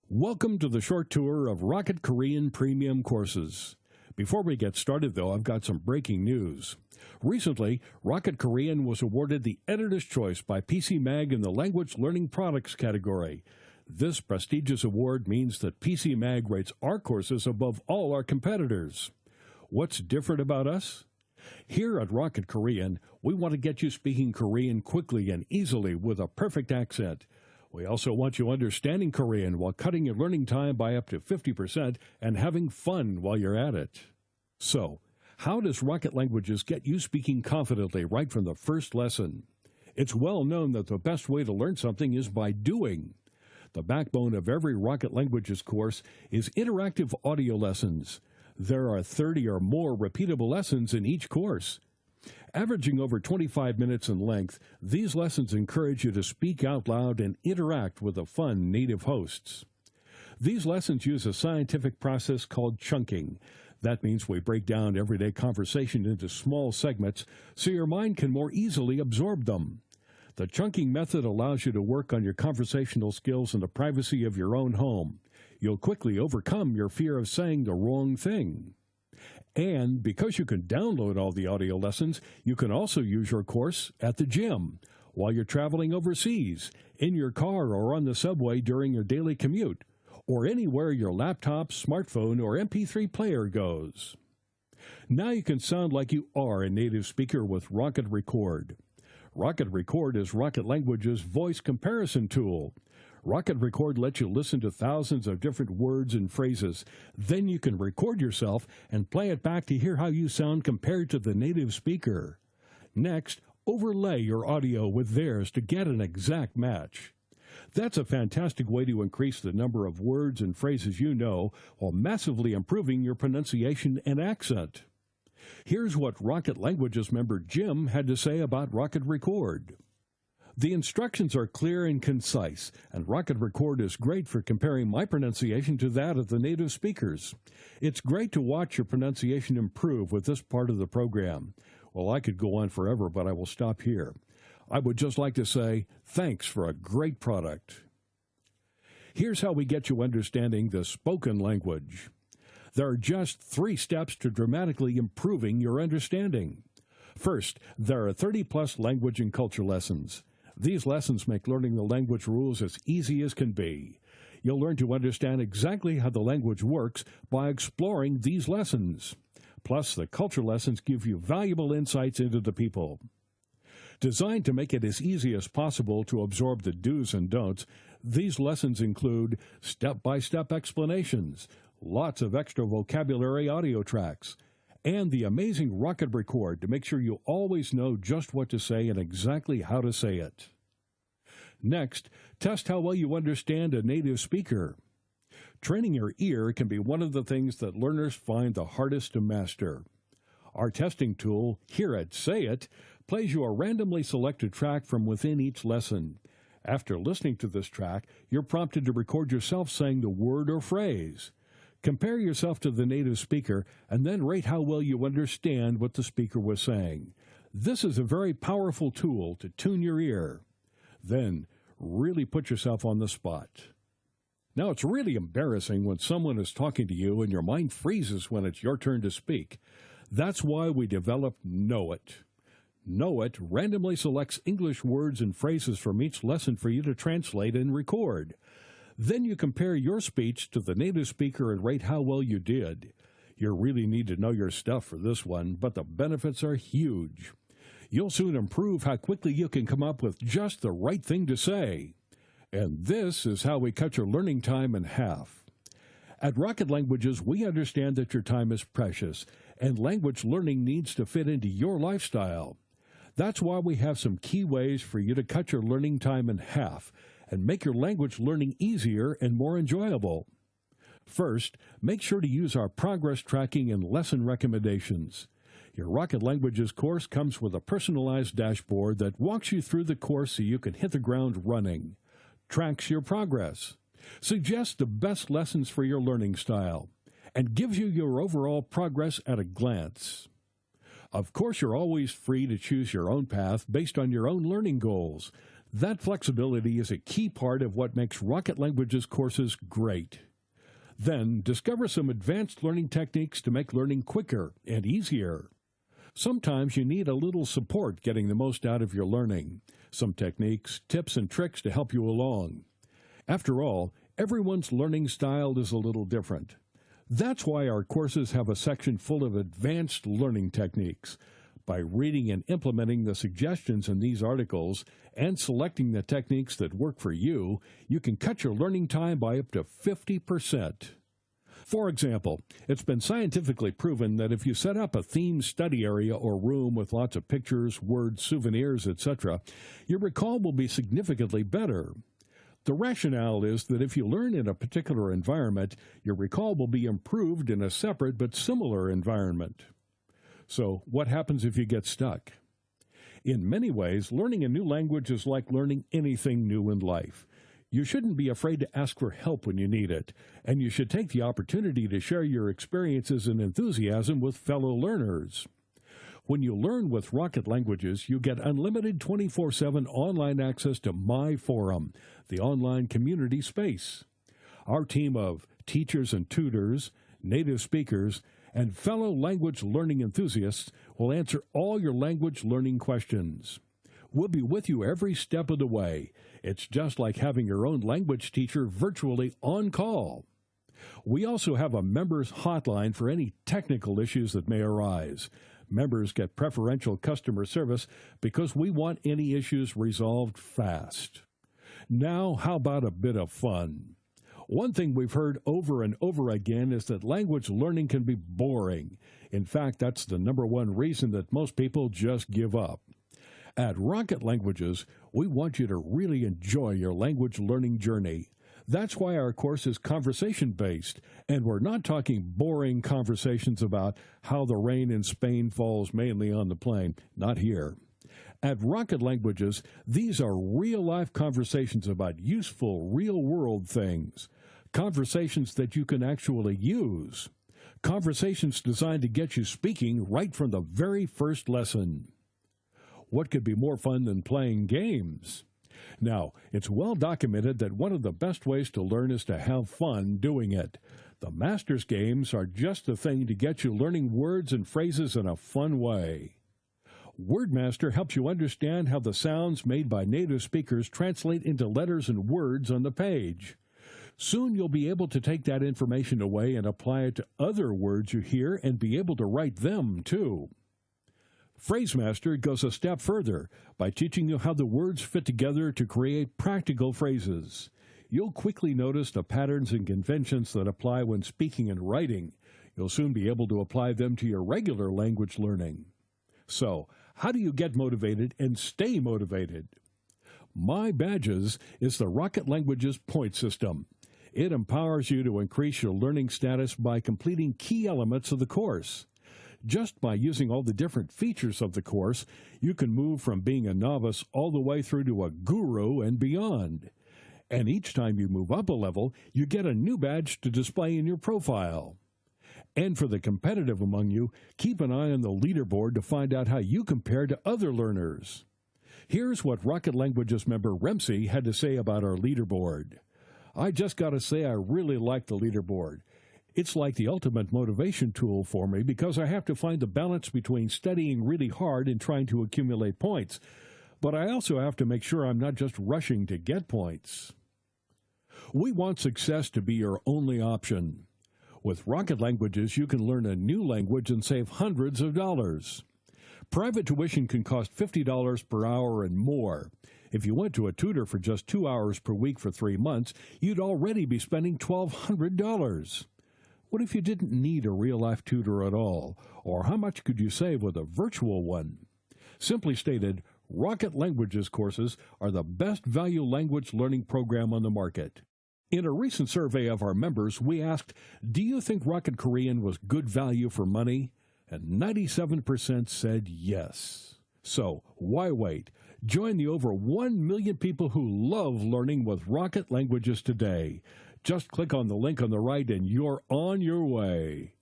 Welcome to the short tour of Rocket Korean Premium courses. Before we get started, though, I've got some breaking news. Recently, Rocket Korean was awarded the Editor's Choice by PC Mag in the Language Learning Products category. This prestigious award means that PC Mag rates our courses above all our competitors. What's different about us? Here at Rocket Korean, we want to get you speaking Korean quickly and easily with a perfect accent. We also want you understanding Korean while cutting your learning time by up to 50% and having fun while you're at it. So, how does Rocket Languages get you speaking confidently right from the first lesson? It's well known that the best way to learn something is by doing. The backbone of every Rocket Languages course is interactive audio lessons. There are 30 or more repeatable lessons in each course. Averaging over 25 minutes in length, these lessons encourage you to speak out loud and interact with the fun native hosts. These lessons use a scientific process called chunking. That means we break down everyday conversation into small segments so your mind can more easily absorb them. The chunking method allows you to work on your conversational skills in the privacy of your own home. You'll quickly overcome your fear of saying the wrong thing. And because you can download all the audio lessons, you can also use your course at the gym, while you're traveling overseas, in your car or on the subway during your daily commute, or anywhere your laptop, smartphone, or MP3 player goes. Now you can sound like you are a native speaker with Rocket Record. Rocket Record is Rocket Language's voice comparison tool. Rocket Record lets you listen to thousands of different words and phrases. Then you can record yourself and play it back to hear how you sound compared to the native speaker. Next, overlay your audio with theirs to get an exact match. That's a fantastic way to increase the number of words and phrases you know while massively improving your pronunciation and accent. Here's what Rocket Languages member Jim had to say about Rocket Record. The instructions are clear and concise, and Rocket Record is great for comparing my pronunciation to that of the native speakers. It's great to watch your pronunciation improve with this part of the program. Well, I could go on forever, but I will stop here. I would just like to say thanks for a great product. Here's how we get you understanding the spoken language. There are just 3 steps to dramatically improving your understanding. First, there are 30-plus language and culture lessons. These lessons make learning the language rules as easy as can be. You'll learn to understand exactly how the language works by exploring these lessons. Plus, the culture lessons give you valuable insights into the people. Designed to make it as easy as possible to absorb the do's and don'ts, these lessons include step-by-step explanations, lots of extra vocabulary audio tracks, and the amazing Rocket Record to make sure you always know just what to say and exactly how to say it. Next, test how well you understand a native speaker. Training your ear can be one of the things that learners find the hardest to master. Our testing tool, here at Say It, plays you a randomly selected track from within each lesson. After listening to this track, you're prompted to record yourself saying the word or phrase. Compare yourself to the native speaker and then rate how well you understand what the speaker was saying. This is a very powerful tool to tune your ear. Then, really put yourself on the spot. Now, it's really embarrassing when someone is talking to you and your mind freezes when it's your turn to speak. That's why we developed Know It. Know It randomly selects English words and phrases from each lesson for you to translate and record. Then you compare your speech to the native speaker and rate how well you did. You really need to know your stuff for this one, but the benefits are huge. You'll soon improve how quickly you can come up with just the right thing to say. And this is how we cut your learning time in half. At Rocket Languages, we understand that your time is precious, and language learning needs to fit into your lifestyle. That's why we have some key ways for you to cut your learning time in half and make your language learning easier and more enjoyable. First, make sure to use our progress tracking and lesson recommendations. Your Rocket Languages course comes with a personalized dashboard that walks you through the course so you can hit the ground running, tracks your progress, suggests the best lessons for your learning style, and gives you your overall progress at a glance. Of course, you're always free to choose your own path based on your own learning goals. That flexibility is a key part of what makes Rocket Languages courses great. Then, discover some advanced learning techniques to make learning quicker and easier. Sometimes you need a little support getting the most out of your learning. Some techniques, tips, and tricks to help you along. After all, everyone's learning style is a little different. That's why our courses have a section full of advanced learning techniques. By reading and implementing the suggestions in these articles and selecting the techniques that work for you, you can cut your learning time by up to 50%. For example, it's been scientifically proven that if you set up a themed study area or room with lots of pictures, words, souvenirs, etc., your recall will be significantly better. The rationale is that if you learn in a particular environment, your recall will be improved in a separate but similar environment. So, what happens if you get stuck? In many ways, learning a new language is like learning anything new in life. You shouldn't be afraid to ask for help when you need it, and you should take the opportunity to share your experiences and enthusiasm with fellow learners. When you learn with Rocket Languages, you get unlimited 24/7 online access to My Forum, the online community space. Our team of teachers and tutors, native speakers, and fellow language learning enthusiasts will answer all your language learning questions. We'll be with you every step of the way. It's just like having your own language teacher virtually on call. We also have a members hotline for any technical issues that may arise. Members get preferential customer service because we want any issues resolved fast. Now, how about a bit of fun? One thing we've heard over and over again is that language learning can be boring. In fact, that's the number one reason that most people just give up. At Rocket Languages, we want you to really enjoy your language learning journey. That's why our course is conversation-based, and we're not talking boring conversations about how the rain in Spain falls mainly on the plain. Not here. At Rocket Languages, these are real-life conversations about useful, real-world things. Conversations that you can actually use. Conversations designed to get you speaking right from the very first lesson. What could be more fun than playing games? Now, it's well documented that one of the best ways to learn is to have fun doing it. The Masters games are just the thing to get you learning words and phrases in a fun way. WordMaster helps you understand how the sounds made by native speakers translate into letters and words on the page. Soon you'll be able to take that information away and apply it to other words you hear and be able to write them, too. PhraseMaster goes a step further by teaching you how the words fit together to create practical phrases. You'll quickly notice the patterns and conventions that apply when speaking and writing. You'll soon be able to apply them to your regular language learning. So, how do you get motivated and stay motivated? My Badges is the Rocket Languages point system. It empowers you to increase your learning status by completing key elements of the course. Just by using all the different features of the course, you can move from being a novice all the way through to a guru and beyond. And each time you move up a level, you get a new badge to display in your profile. And for the competitive among you, keep an eye on the leaderboard to find out how you compare to other learners. Here's what Rocket Languages member Remsey had to say about our leaderboard. I just got to say I really like the leaderboard. It's like the ultimate motivation tool for me because I have to find the balance between studying really hard and trying to accumulate points. But I also have to make sure I'm not just rushing to get points. We want success to be your only option. With Rocket Languages, you can learn a new language and save hundreds of dollars. Private tuition can cost $50 per hour and more. If you went to a tutor for just 2 hours per week for 3 months, you'd already be spending $1,200. What if you didn't need a real-life tutor at all? Or how much could you save with a virtual one? Simply stated, Rocket Languages courses are the best value language learning program on the market. In a recent survey of our members, we asked, do you think Rocket Korean was good value for money? And 97% said yes. So, why wait? Join the over 1 million people who love learning with Rocket Languages today. Just click on the link on the right and you're on your way.